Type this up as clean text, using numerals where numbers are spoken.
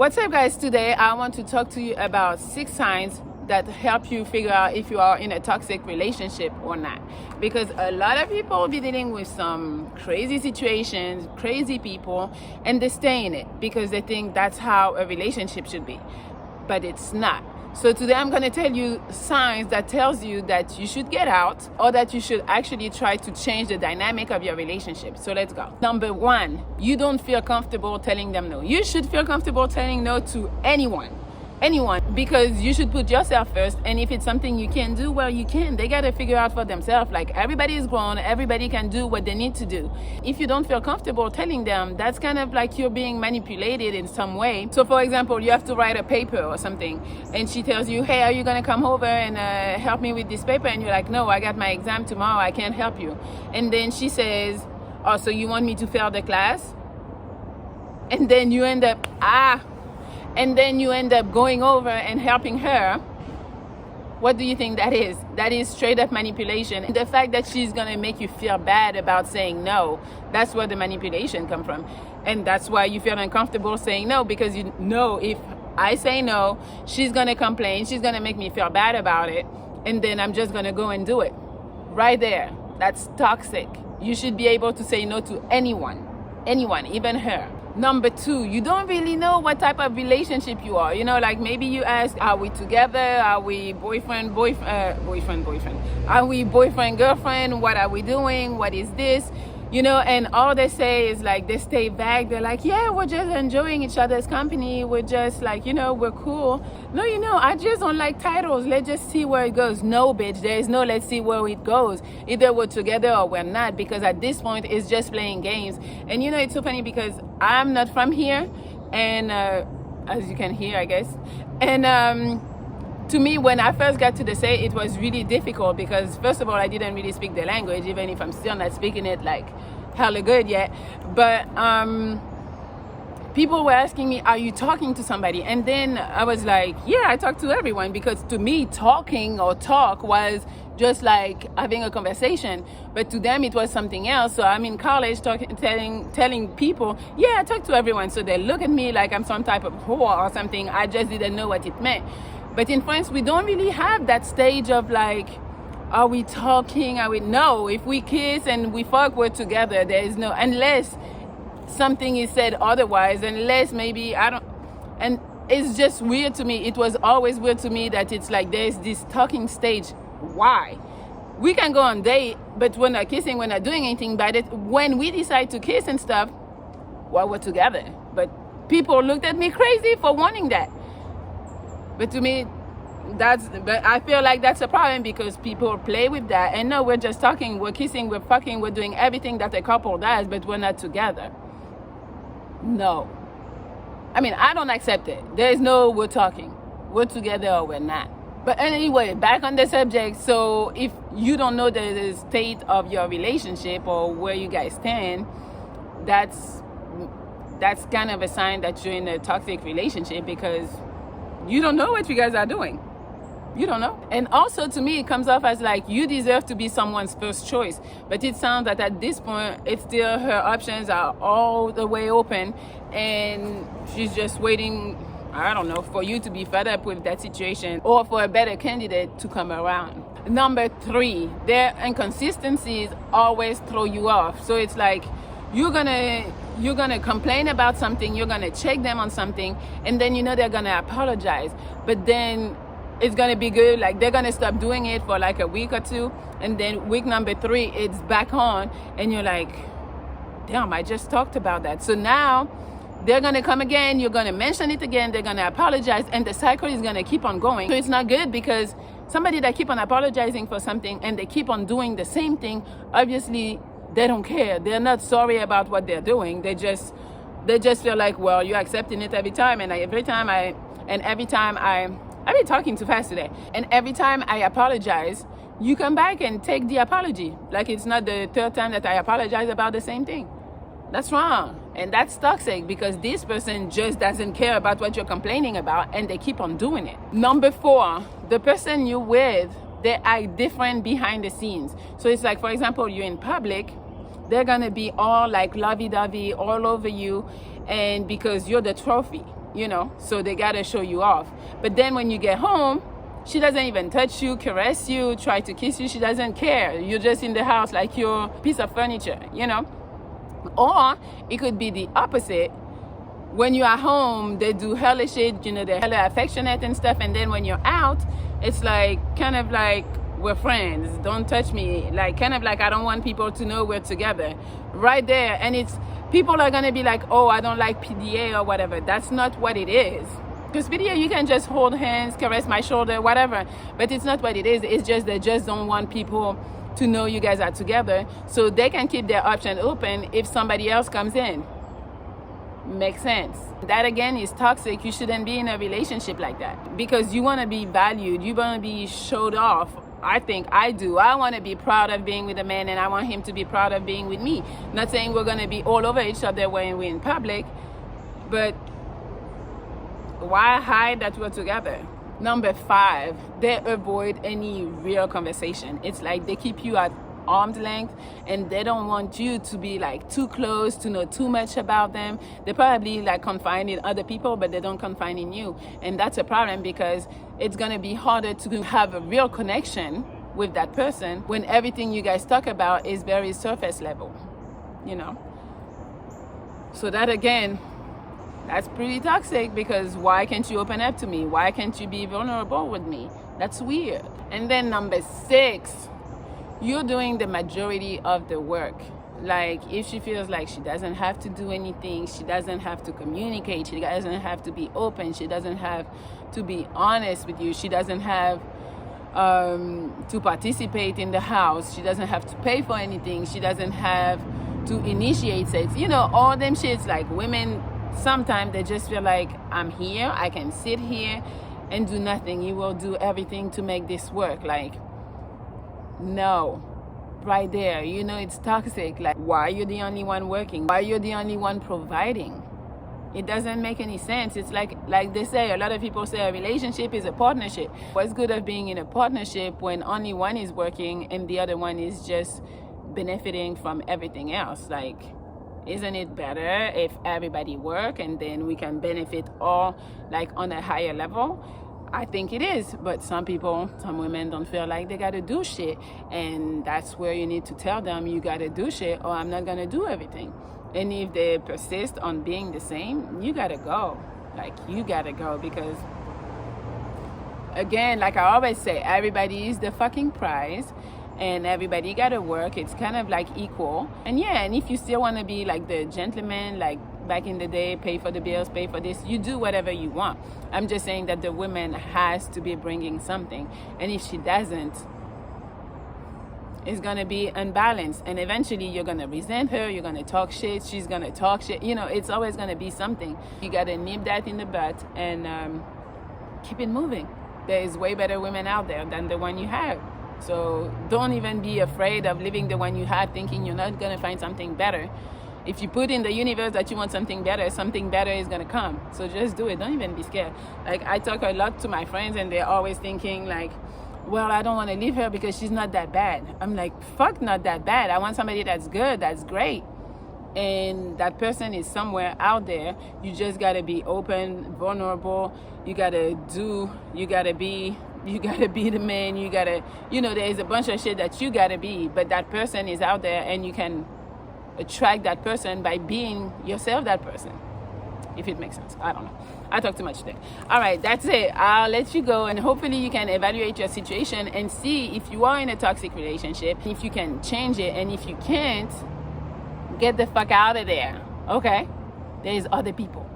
What's up, guys? Today I want to talk to you about 6 signs that help you figure out if you are in a toxic relationship or not, because a lot of people be dealing with some crazy situations, crazy people, and they stay in it because they think that's how a relationship should be, but it's not. So today I'm going to tell you signs that tells you that you should get out, or that you should actually try to change the dynamic of your relationship. So let's go. Number 1, you don't feel comfortable telling them no. You should feel comfortable telling no to anyone, because you should put yourself first. And if it's something you can do, well, you can. They got to figure out for themselves. Like, everybody is grown, everybody can do what they need to do. If you don't feel comfortable telling them, that's kind of like you're being manipulated in some way. So for example, you have to write a paper or something, and she tells you, hey, are you gonna come over and help me with this paper? And you're like, no, I got my exam tomorrow, I can't help you. And then she says, oh, so you want me to fail the class? And then you end up going over and helping her. What do you think that is? That is straight up manipulation. And the fact that she's gonna make you feel bad about saying no, that's where the manipulation comes from. And that's why you feel uncomfortable saying no, because you know, if I say no, she's gonna complain, she's gonna make me feel bad about it, and then I'm just gonna go and do it. Right there, that's toxic. You should be able to say no to anyone, even her. Number 2, you don't really know what type of relationship you are. You know, like maybe you ask, are we together? Are we boyfriend, Are we boyfriend, girlfriend? What are we doing? What is this? You know, and all they say is like, they stay vague. They're like, yeah, we're just enjoying each other's company. We're just like, you know, we're cool. No, you know, I just don't like titles. Let's just see where it goes. No, bitch, there is no let's see where it goes. Either we're together or we're not, because at this point, it's just playing games. And you know, it's so funny because I'm not from here. And as you can hear, I guess. And to me, when I first got to the States, it was really difficult because, first of all, I didn't really speak the language, even if I'm still not speaking it like hella good yet. But people were asking me, are you talking to somebody? And then I was like, yeah, I talk to everyone, because to me, talking or talk was just like having a conversation. But to them, it was something else. So I'm in college telling people, yeah, I talk to everyone. So they look at me like I'm some type of whore or something. I just didn't know what it meant. But in France, we don't really have that stage of like, are we talking? No, if we kiss and we fuck, we're together. There is no, unless something is said otherwise, unless maybe, and it's just weird to me. It was always weird to me that it's like, there's this talking stage. Why? We can go on date, but we're not kissing, we're not doing anything. But when we decide to kiss and stuff, well, we're together. But people looked at me crazy for wanting that. But to me, but I feel like that's a problem, because people play with that. And no, we're just talking, we're kissing, we're fucking, we're doing everything that a couple does, but we're not together. No. I mean, I don't accept it. There's no we're talking. We're together or we're not. But anyway, back on the subject. So if you don't know the state of your relationship or where you guys stand, that's kind of a sign that you're in a toxic relationship, because you don't know what you guys are doing. You don't know. And also, to me, it comes off as like you deserve to be someone's first choice. But it sounds that at this point, it's still her options are all the way open, and she's just waiting, I don't know, for you to be fed up with that situation, or for a better candidate to come around. Number 3, their inconsistencies always throw you off. So it's like, you're gonna complain about something, you're gonna check them on something, and then you know they're gonna apologize. But then it's gonna be good, like they're gonna stop doing it for like a week or 2, and then week number 3, it's back on, and you're like, damn, I just talked about that. So now they're gonna come again, you're gonna mention it again, they're gonna apologize, and the cycle is gonna keep on going. So it's not good, because somebody that keep on apologizing for something and they keep on doing the same thing, obviously they don't care. They're not sorry about what they're doing. They just feel like, well, you're accepting it every time, and every time I've been talking too fast today. And every time I apologize, you come back and take the apology. Like it's not the 3rd time that I apologize about the same thing. That's wrong. And that's toxic, because this person just doesn't care about what you're complaining about, and they keep on doing it. Number 4, the person you're with, they act different behind the scenes. So it's like, for example, you're in public, they're gonna be all like lovey-dovey all over you, and because you're the trophy, you know, so they gotta show you off. But then when you get home, she doesn't even touch you, caress you, try to kiss you. She doesn't care. You're just in the house like you're a piece of furniture, you know. Or it could be the opposite. When you're at home, they do hella shit, you know, they're hella affectionate and stuff. And then when you're out, it's like, kind of like, we're friends, don't touch me. Like, kind of like, I don't want people to know we're together. Right there. And it's, people are gonna be like, oh, I don't like PDA or whatever. That's not what it is. Because PDA, you can just hold hands, caress my shoulder, whatever. But it's not what it is. It's just they just don't want people to know you guys are together, so they can keep their option open if somebody else comes in. Makes sense. That again is toxic. You shouldn't be in a relationship like that, because you want to be valued, you want to be showed off. I think I do. I want to be proud of being with a man, and I want him to be proud of being with me. Not saying we're going to be all over each other when we're in public, but why hide that we're together? Number 5, they avoid any real conversation. It's like they keep you at arm's length, and they don't want you to be like too close, to know too much about them. They probably like confide in other people, but they don't confide in you. And that's a problem, because it's gonna be harder to have a real connection with that person when everything you guys talk about is very surface level, you know. So that again, that's pretty toxic, because why can't you open up to me? Why can't you be vulnerable with me? That's weird. And then number 6, you're doing the majority of the work. Like, if she feels like she doesn't have to do anything, she doesn't have to communicate, she doesn't have to be open, she doesn't have to be honest with you, she doesn't have to participate in the house, she doesn't have to pay for anything, she doesn't have to initiate sex, you know, all them shits. Like, women, sometimes they just feel like, I'm here, I can sit here and do nothing, you will do everything to make this work. Like, no. Right there, you know, it's toxic. Like, why are you the only one working? Why are you the only one providing? It doesn't make any sense. It's like they say, a lot of people say a relationship is a partnership. What's good of being in a partnership when only one is working and the other one is just benefiting from everything else? Like, isn't it better if everybody work and then we can benefit all, like, on a higher level? I think it is, but some people, some women don't feel like they gotta do shit, and that's where you need to tell them, you gotta do shit or I'm not gonna do everything. And if they persist on being the same, you gotta go. Like, you gotta go, because again, like I always say, everybody is the fucking prize and everybody gotta work. It's kind of like equal. And yeah, and if you still want to be like the gentleman, like back in the day, pay for the bills, pay for this, you do whatever you want. I'm just saying that the woman has to be bringing something, and if she doesn't, it's gonna be unbalanced, and eventually you're gonna resent her, you're gonna talk shit, she's gonna talk shit, you know, it's always gonna be something. You gotta nip that in the butt and keep it moving. There is way better women out there than the one you have. So don't even be afraid of leaving the one you have thinking you're not gonna find something better. If you put in the universe that you want something better is gonna come. So just do it. Don't even be scared. Like, I talk a lot to my friends and they're always thinking like, well, I don't want to leave her because she's not that bad. I'm like, fuck, not that bad. I want somebody that's good, that's great. And that person is somewhere out there. You just gotta be open, vulnerable. You gotta be the man. You gotta, you know, there's a bunch of shit that you gotta be, but that person is out there, and you can attract that person by being yourself, that person, if it makes sense. I don't know, I talk too much today. All right, that's it. I'll let you go, and hopefully you can evaluate your situation and see if you are in a toxic relationship, if you can change it, and if you can't, get the fuck out of there. Okay, there's other people.